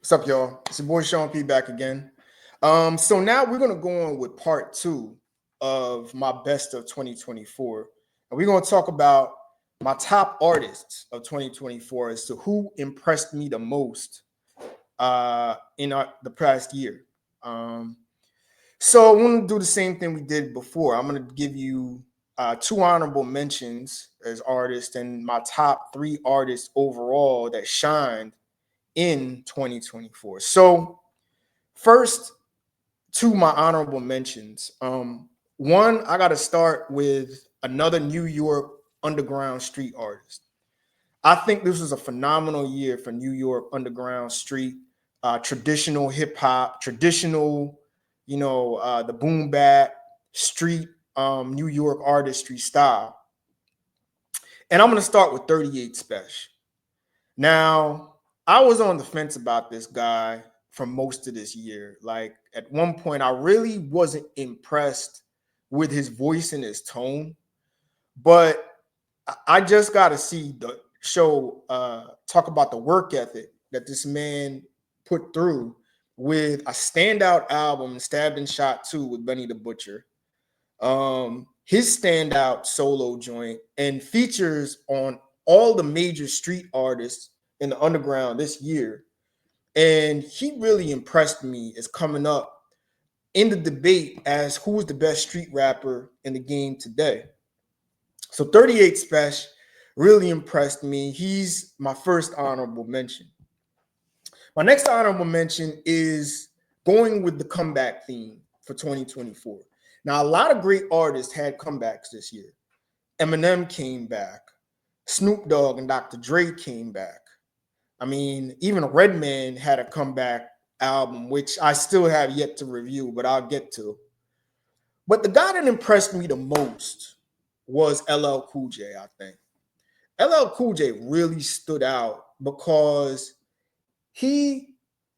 What's up, y'all? It's your boy Sean P back again. So now we're gonna go on with part two of my best of 2024, and we're gonna talk about my top artists of 2024 as to who impressed me the most in the past year. Um, so I want to do the same thing we did before. I'm gonna give you two honorable mentions as artists and my top three artists overall that shined in 2024. So first, to my honorable mentions. One, I got to start with another New York underground street artist. I think this was a phenomenal year for New York underground street, traditional hip hop, traditional, the boom bap street New York artistry style. And I'm going to start with 38 Special. Now, I was on the fence about this guy for most of this year. Like at one point, I really wasn't impressed with his voice and his tone, but I just got to see the show talk about the work ethic that this man put through with a standout album, Stabbed and Shot 2 with Benny the Butcher. His standout solo joint and features on all the major street artists in the underground this year. And he really impressed me as coming up in the debate as who is the best street rapper in the game today. So 38 Special really impressed me. He's my first honorable mention. My next honorable mention is going with the comeback theme for 2024. Now, a lot of great artists had comebacks this year. Eminem came back. Snoop Dogg and Dr. Dre came back. I mean, even Redman had a comeback album, which I still have yet to review, but I'll get to. But the guy that impressed me the most was LL Cool J, I think. LL Cool J really stood out because he,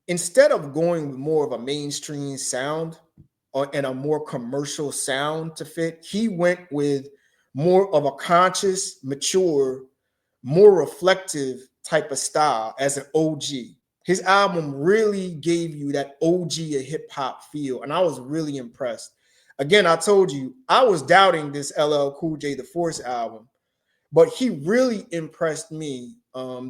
instead of going with more of a mainstream sound and a more commercial sound to fit, he went with more of a conscious, mature, more reflective type of style as an OG. His album really gave you that OG of hip hop feel, and I was really impressed. Again, I told you I was doubting this LL Cool J The Force album, but he really impressed me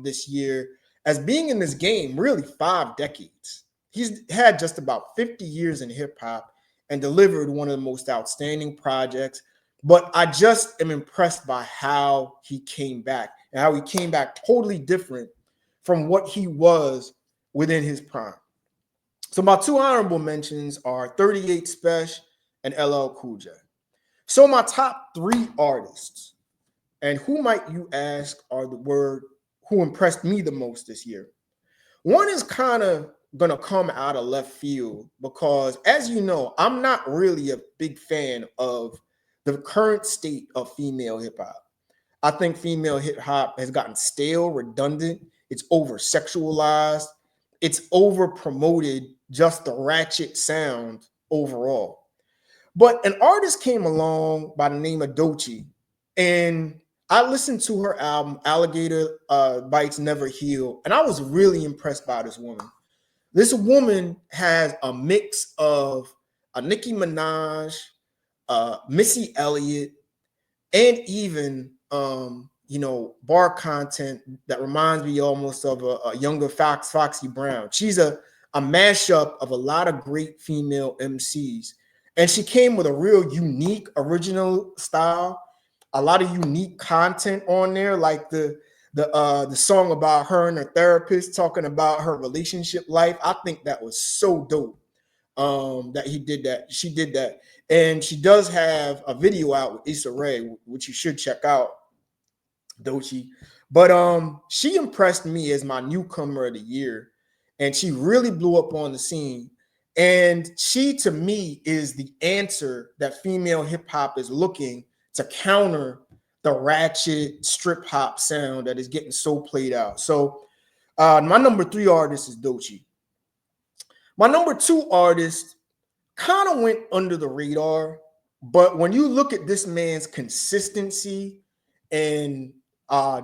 this year as being in this game really 5 decades. He's had just about 50 years in hip hop and delivered one of the most outstanding projects. But I just am impressed by how he came back and how he came back totally different from what he was within his prime. So my two honorable mentions are 38 Special and LL Cool J. So my top three artists, and who might you ask are the word who impressed me the most this year? One is kind of going to come out of left field because, as you know, I'm not really a big fan of the current state of female hip hop. I think female hip hop has gotten stale, redundant, it's over sexualized, it's over promoted just the ratchet sound overall. But an artist came along by the name of Doechii, and I listened to her album Alligator Bites Never Heal, and I was really impressed by this woman. This woman has a mix of a Nicki Minaj, Missy Elliott, and even bar content that reminds me almost of a younger Foxy Brown. She's a mashup of a lot of great female MCs, and she came with a real unique original style, a lot of unique content on there, like the song about her and her therapist talking about her relationship life. I think that was so dope. That he did that. She did that, and she does have a video out with Issa Rae, which you should check out, Doechii. But she impressed me as my newcomer of the year, and she really blew up on the scene. And she, to me, is the answer that female hip hop is looking to counter the ratchet strip hop sound that is getting so played out. So my number three artist is Doechii. My number two artist kind of went under the radar, but when you look at this man's consistency and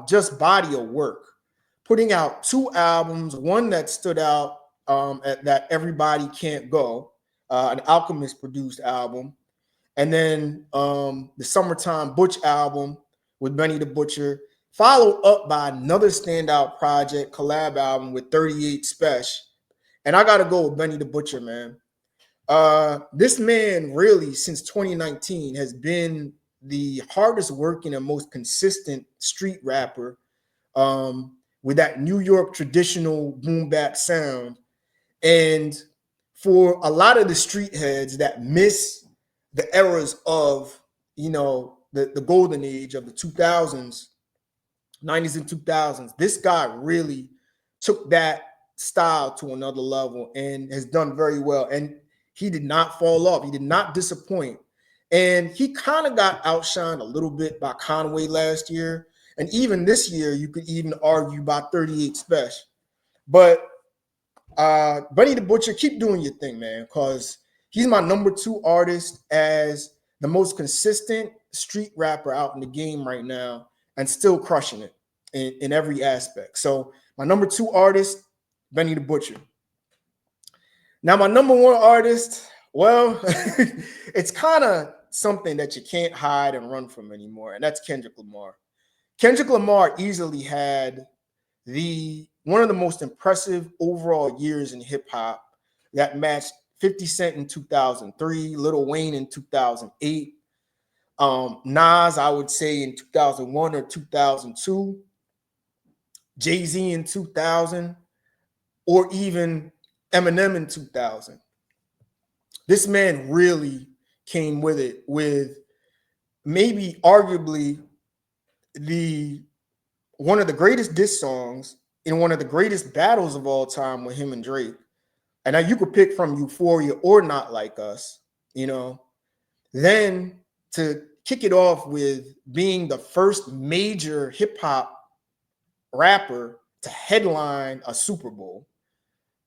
just body of work, putting out two albums, one that stood out that Everybody Can't Go, an Alchemist produced album. And then the Summertime Butch album with Benny the Butcher, followed up by another standout project, collab album with 38 Special. And I got to go with Benny the Butcher, man. This man really, since 2019, has been the hardest working and most consistent street rapper with that New York traditional boom bap sound. And for a lot of the street heads that miss the eras of, the golden age of the 2000s, 90s and 2000s, this guy really took that style to another level and has done very well. And he did not fall off. He did not disappoint. And he kind of got outshined a little bit by Conway last year. And even this year, you could even argue by 38 Special. But Benny the Butcher, keep doing your thing, man, because he's my number 2 artist as the most consistent street rapper out in the game right now and still crushing it in every aspect. So my number 2 artist, Benny the Butcher. Now, my number 1 artist, well, it's kind of something that you can't hide and run from anymore, and that's Kendrick Lamar. Kendrick Lamar easily had one of the most impressive overall years in hip hop that matched 50 Cent in 2003, Lil Wayne in 2008, Nas, I would say in 2001 or 2002, Jay-Z in 2000, or even Eminem in 2000. This man really came with it with maybe arguably one of the greatest diss songs in one of the greatest battles of all time with him and Drake. And now you could pick from Euphoria or Not Like Us, Then to kick it off with being the first major hip hop rapper to headline a Super Bowl,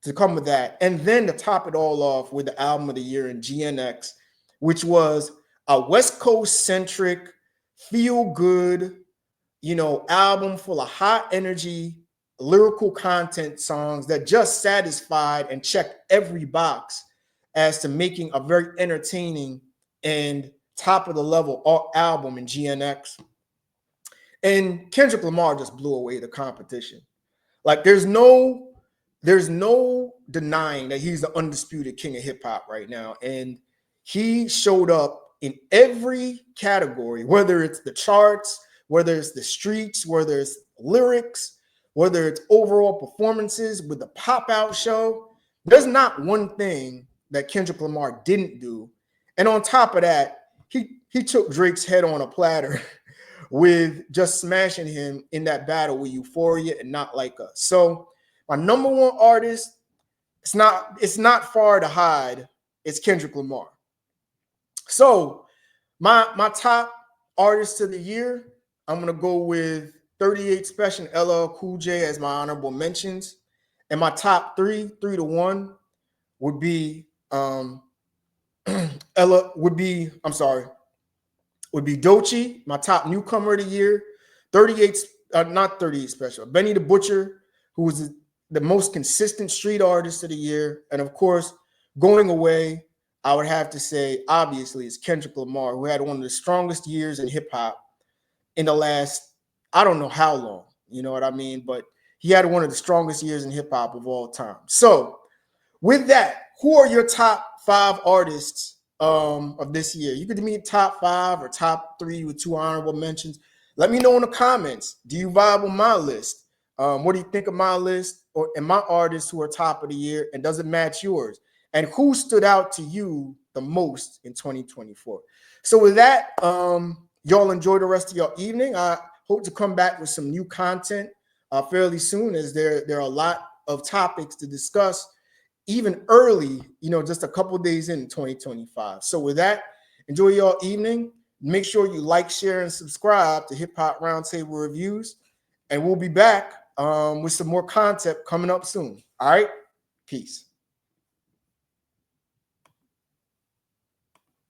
to come with that. And then to top it all off with the album of the year in GNX, which was a West Coast centric, feel good, album full of hot energy, lyrical content songs that just satisfied and checked every box as to making a very entertaining and top of the level album in GNX. And Kendrick Lamar just blew away the competition. Like there's no denying that he's the undisputed king of hip hop right now. And he showed up in every category, whether it's the charts, whether it's the streets, whether it's lyrics, whether it's overall performances with the pop-out show. There's not one thing that Kendrick Lamar didn't do. And on top of that, he took Drake's head on a platter with just smashing him in that battle with Euphoria and Not Like Us. So my number 1 artist, it's not far to hide. It's Kendrick Lamar. So my top artist of the year, I'm gonna go with 38 Special and LL Cool J as my honorable mentions. And my top 3 to 1 would be would be Doechii, my top newcomer of the year. 38, not 38 Special, Benny the Butcher, who was the most consistent street artist of the year. And of course, going away, I would have to say, obviously, is Kendrick Lamar, who had one of the strongest years in hip hop in the last, I don't know how long, you know what I mean? But he had one of the strongest years in hip hop of all time. So with that, who are your top 5 artists of this year? You could give me top 5 or top 3 with 2 honorable mentions. Let me know in the comments. Do you vibe with my list? What do you think of my list and my artists who are top of the year? And does it match yours? And who stood out to you the most in 2024? So with that, y'all enjoy the rest of your evening. I hope to come back with some new content fairly soon, as there are a lot of topics to discuss even early, just a couple days in 2025. So with that, enjoy your evening. Make sure you like, share, and subscribe to Hip Hop Roundtable Reviews. And we'll be back with some more content coming up soon. All right? Peace.